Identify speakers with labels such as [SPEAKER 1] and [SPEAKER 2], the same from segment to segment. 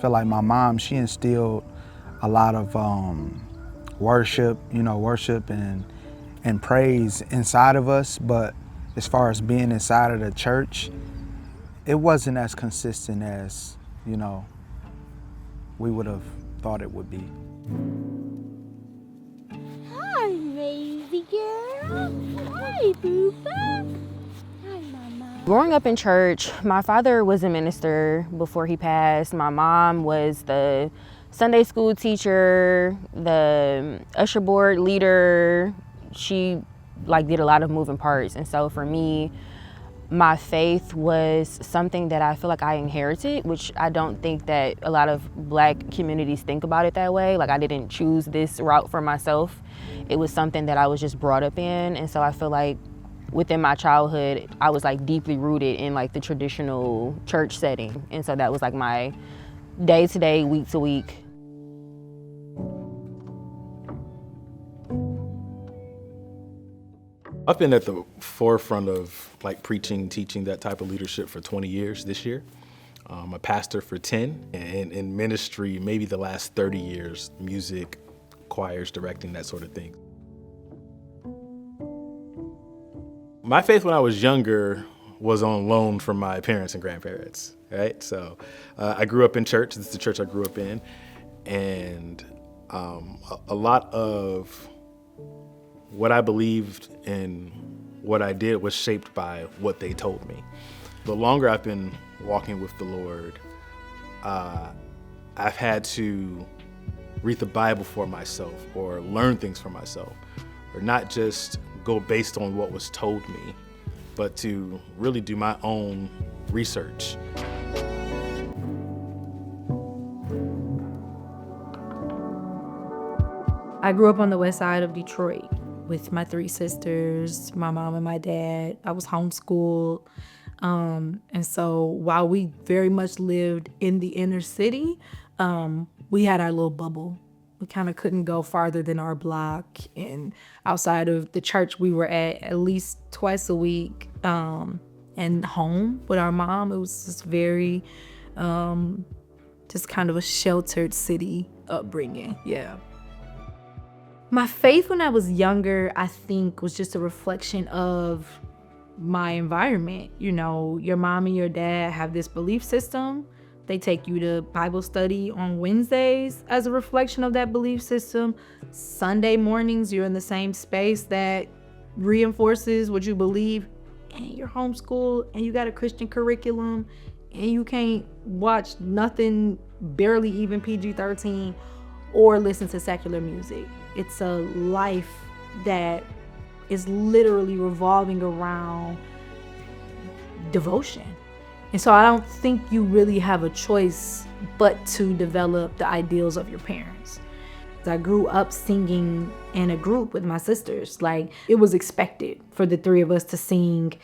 [SPEAKER 1] feel like my mom, she instilled a lot of worship, worship and praise inside of us. But as far as being inside of the church, it wasn't as consistent as, we would have thought it would be.
[SPEAKER 2] Hi, lazy girl. Hi, Booba. Hi, Mama.
[SPEAKER 3] Growing up in church, my father was a minister before he passed. My mom was the Sunday school teacher, the usher board leader. She did a lot of moving parts. And so for me, my faith was something that I feel like I inherited, which I don't think that a lot of Black communities think about it that way. Like, I didn't choose this route for myself. It was something that I was just brought up in. And so I feel like within my childhood, I was deeply rooted in the traditional church setting. And so that was my day to day, week to week.
[SPEAKER 4] I've been at the forefront of preaching, teaching, that type of leadership for 20 years this year. I'm a pastor for 10, and in ministry, maybe the last 30 years, music, choirs, directing, that sort of thing. My faith when I was younger was on loan from my parents and grandparents, right? So I grew up in church. This is the church I grew up in. And a lot of what I believed and what I did was shaped by what they told me. The longer I've been walking with the Lord, I've had to read the Bible for myself or learn things for myself, or not just go based on what was told me, but to really do my own research.
[SPEAKER 5] I grew up on the west side of Detroit with my 3 sisters, my mom and my dad. I was homeschooled. And so while we very much lived in the inner city, we had our little bubble. We kind of couldn't go farther than our block. And outside of the church we were at least twice a week, and home with our mom. It was just very, just kind of a sheltered city upbringing, yeah. My faith when I was younger, I think, was just a reflection of my environment. Your mom and your dad have this belief system. They take you to Bible study on Wednesdays as a reflection of that belief system. Sunday mornings, you're in the same space that reinforces what you believe. And you're homeschooled, and you got a Christian curriculum, and you can't watch nothing, barely even PG-13, or listen to secular music. It's a life that is literally revolving around devotion. And so I don't think you really have a choice but to develop the ideals of your parents. I grew up singing in a group with my sisters. It was expected for the 3 of us to sing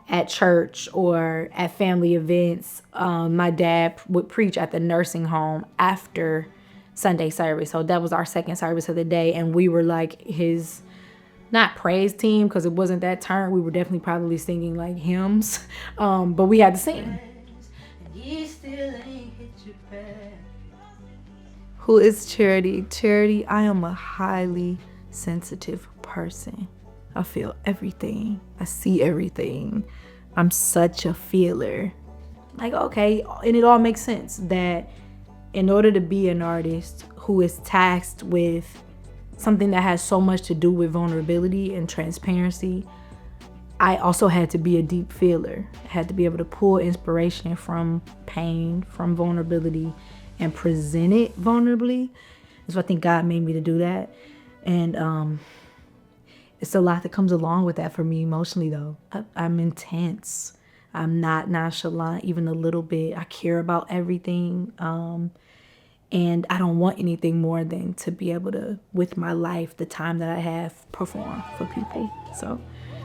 [SPEAKER 5] at church or at family events. My dad would preach at the nursing home after Sunday service. So that was our second service of the day. And we were his, not praise team, because it wasn't that term. We were definitely probably singing hymns, but we had to sing. Who is Charity? Charity, I am a highly sensitive person. I feel everything. I see everything. I'm such a feeler. Okay, and it all makes sense that in order to be an artist who is tasked with something that has so much to do with vulnerability and transparency, I also had to be a deep feeler. I had to be able to pull inspiration from pain, from vulnerability, and present it vulnerably. So I think God made me to do that. And it's a lot that comes along with that for me emotionally, though. I'm intense. I'm not nonchalant even a little bit. I care about everything. And I don't want anything more than to be able to, with my life, the time that I have, perform for people. So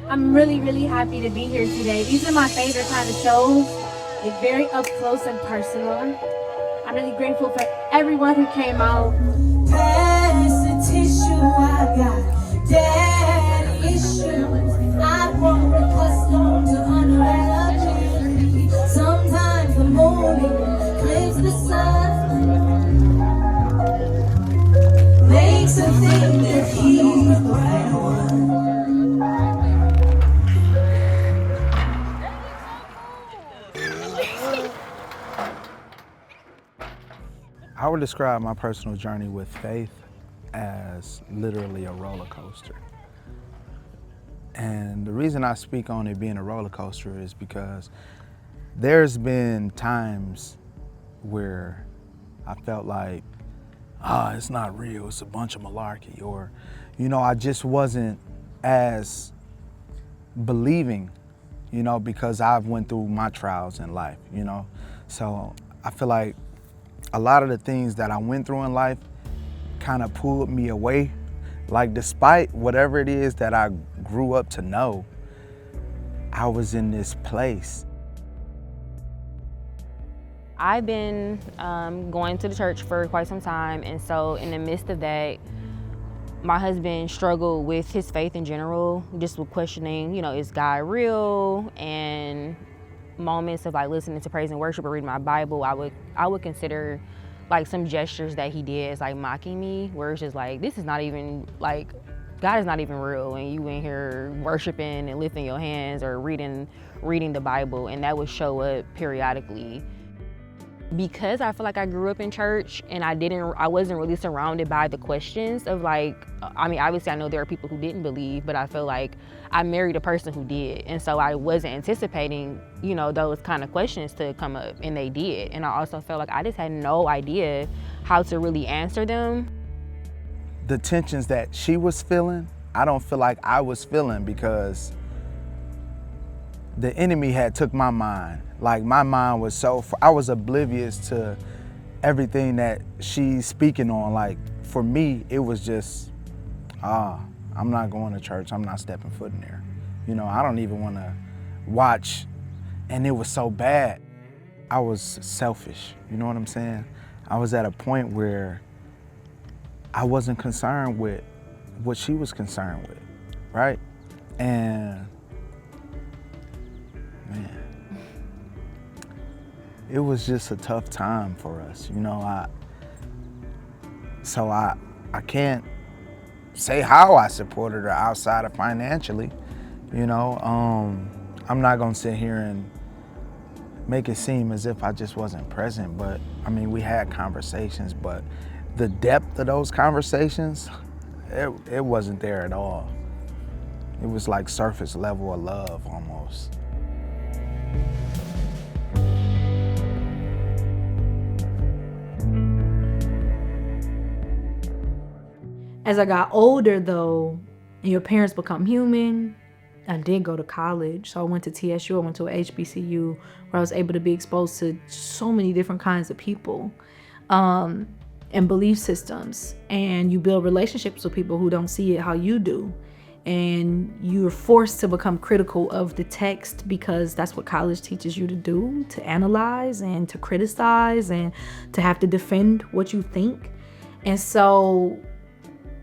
[SPEAKER 2] I'm really, really happy to be here today. These are my favorite kind of shows. It's very up close and personal. I'm really grateful for everyone who came out. Pass the tissue, I got daddy issues. I won't be accustomed to unreality. Sometimes the morning clips the sun. to think that he's the right one.
[SPEAKER 1] I would describe my personal journey with faith as literally a roller coaster. And the reason I speak on it being a roller coaster is because there's been times where I felt like, it's not real, it's a bunch of malarkey, or, I just wasn't as believing, because I've went through my trials in life, So I feel like a lot of the things that I went through in life kind of pulled me away. Like, despite whatever it is that I grew up to know, I was in this place.
[SPEAKER 3] I've been going to the church for quite some time, and so in the midst of that, my husband struggled with his faith in general, just with questioning, is God real? And moments of like listening to praise and worship or reading my Bible, I would consider like some gestures that he did as like mocking me, where it's just like, this is not even like, God is not even real, and you in here worshiping and lifting your hands or reading the Bible, and that would show up periodically. Because I feel like I grew up in church and I wasn't really surrounded by the questions of like, obviously I know there are people who didn't believe, but I feel like I married a person who did. And so I wasn't anticipating, those kind of questions to come up, and they did. And I also felt like I just had no idea how to really answer them.
[SPEAKER 1] The tensions that she was feeling, I don't feel like I was feeling, because the enemy had took my mind. Like, my mind was I was oblivious to everything that she's speaking on. Like, for me, it was just, I'm not going to church. I'm not stepping foot in there. I don't even want to watch. And it was so bad. I was selfish. You know what I'm saying? I was at a point where I wasn't concerned with what she was concerned with, right? And man, it was just a tough time for us, So I can't say how I supported her outside of financially, I'm not gonna sit here and make it seem as if I just wasn't present, but we had conversations, but the depth of those conversations, it wasn't there at all. It was like surface level of love almost.
[SPEAKER 5] As I got older, though, and your parents become human, I did go to college. So I went to TSU, I went to a HBCU, where I was able to be exposed to so many different kinds of people and belief systems. And you build relationships with people who don't see it how you do. And you're forced to become critical of the text, because that's what college teaches you to do, to analyze and to criticize and to have to defend what you think. And so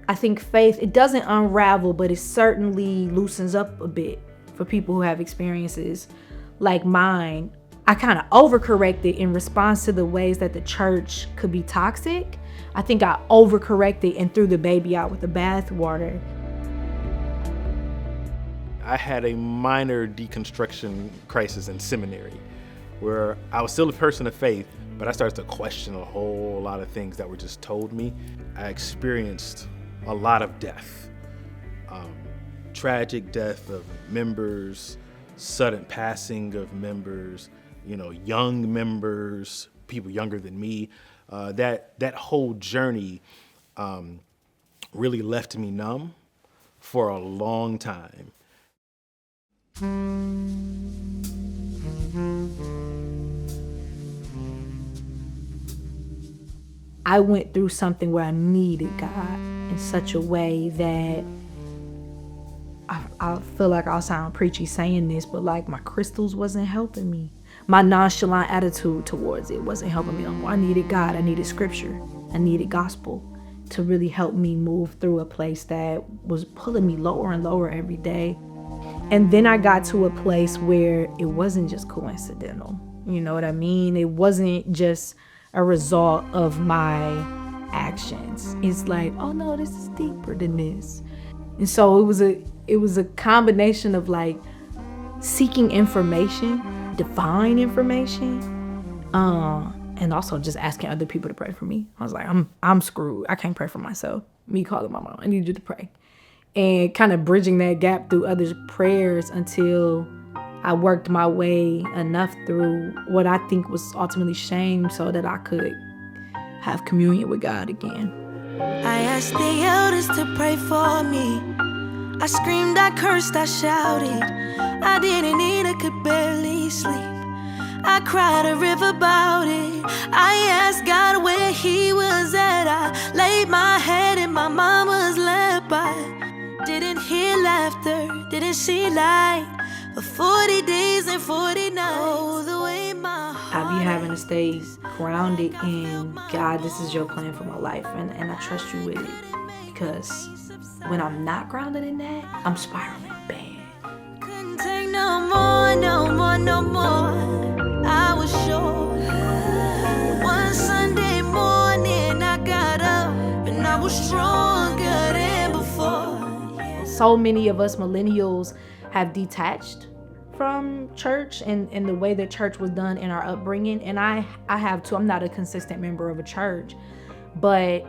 [SPEAKER 5] I think faith, it doesn't unravel, but it certainly loosens up a bit for people who have experiences like mine. I kind of overcorrected in response to the ways that the church could be toxic. I think I overcorrected and threw the baby out with the bathwater.
[SPEAKER 4] I had a minor deconstruction crisis in seminary, where I was still a person of faith, but I started to question a whole lot of things that were just told me. I experienced a lot of death, tragic death of members, sudden passing of members, young members, people younger than me. That whole journey really left me numb for a long time.
[SPEAKER 5] I went through something where I needed God in such a way that I feel like I'll sound preachy saying this, but like my crystals wasn't helping me. My nonchalant attitude towards it wasn't helping me no more. I needed God. I needed scripture. I needed gospel to really help me move through a place that was pulling me lower and lower every day. And then I got to a place where it wasn't just coincidental. You know what I mean? It wasn't just a result of my actions. It's like, oh no, this is deeper than this. And so it was a combination of like seeking information, divine information, and also just asking other people to pray for me. I was like, I'm screwed. I can't pray for myself. Me calling my mom, I need you to pray. And kind of bridging that gap through others' prayers until I worked my way enough through what I think was ultimately shame so that I could have communion with God again.
[SPEAKER 6] I asked the elders to pray for me. I screamed, I cursed, I shouted. I didn't eat, I could barely sleep. I cried a river about it. I asked God where he was at. I laid my head in my mama's lap. I didn't hear laughter, didn't see light for 40 days and 40 nights. Oh, the way my heart
[SPEAKER 5] I be having to stay grounded in God, this is your plan for my life, and I trust you with it. Because when I'm not grounded in that, I'm spiraling bad.
[SPEAKER 6] couldn't take no more, no more, no more. I was sure. One Sunday morning I got up and I was stronger than before.
[SPEAKER 5] So many of us millennials have detached from church and the way that church was done in our upbringing. And I have too. I'm not a consistent member of a church, but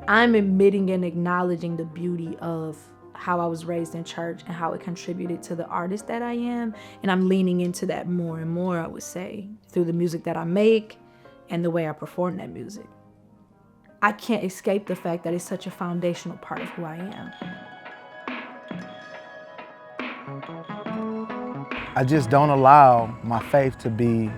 [SPEAKER 5] I'm admitting and acknowledging the beauty of how I was raised in church and how it contributed to the artist that I am. And I'm leaning into that more and more, I would say, through the music that I make and the way I perform that music. I can't escape the fact that it's such a foundational part of who I am.
[SPEAKER 1] I just don't allow my faith to be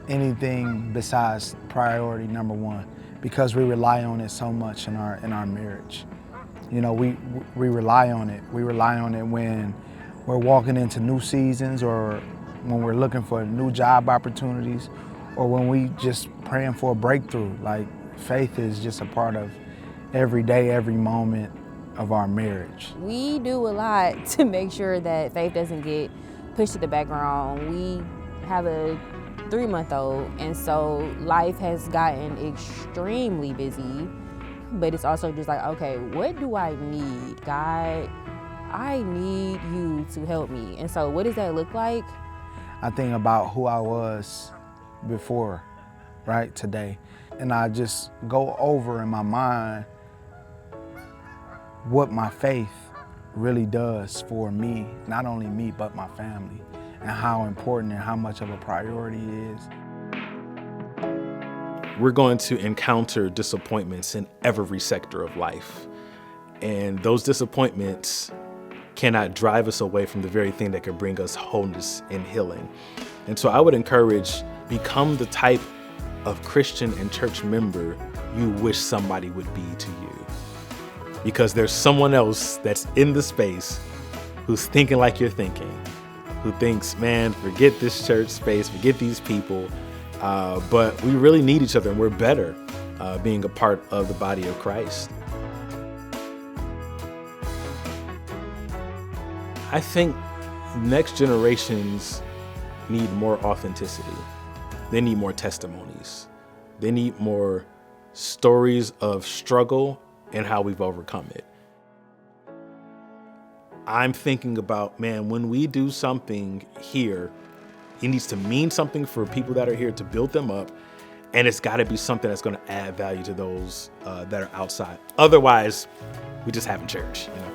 [SPEAKER 1] anything besides priority number one, because we rely on it so much in our marriage. You know, we rely on it. We rely on it when we're walking into new seasons, or when we're looking for new job opportunities, or when we just praying for a breakthrough. Like, faith is just a part of every day, every moment of our marriage.
[SPEAKER 3] We do a lot to make sure that faith doesn't get pushed to the background. We have a 3-month-old, and so life has gotten extremely busy. But it's also just like, okay, what do I need? God, I need you to help me. And so what does that look like?
[SPEAKER 1] I think about who I was before, right, today. And I just go over in my mind what my faith really does for me, not only me, but my family, and how important and how much of a priority it is.
[SPEAKER 4] We're going to encounter disappointments in every sector of life. And those disappointments cannot drive us away from the very thing that could bring us wholeness and healing. And so I would encourage, become the type of Christian and church member you wish somebody would be to you. Because there's someone else that's in the space who's thinking like you're thinking, who thinks, man, forget this church space, forget these people. But we really need each other, and we're better being a part of the body of Christ. I think next generations need more authenticity. They need more testimonies. They need more stories of struggle and how we've overcome it. I'm thinking about, man, when we do something here, it needs to mean something for people that are here to build them up. And it's got to be something that's going to add value to those that are outside. Otherwise, we just having church, you know.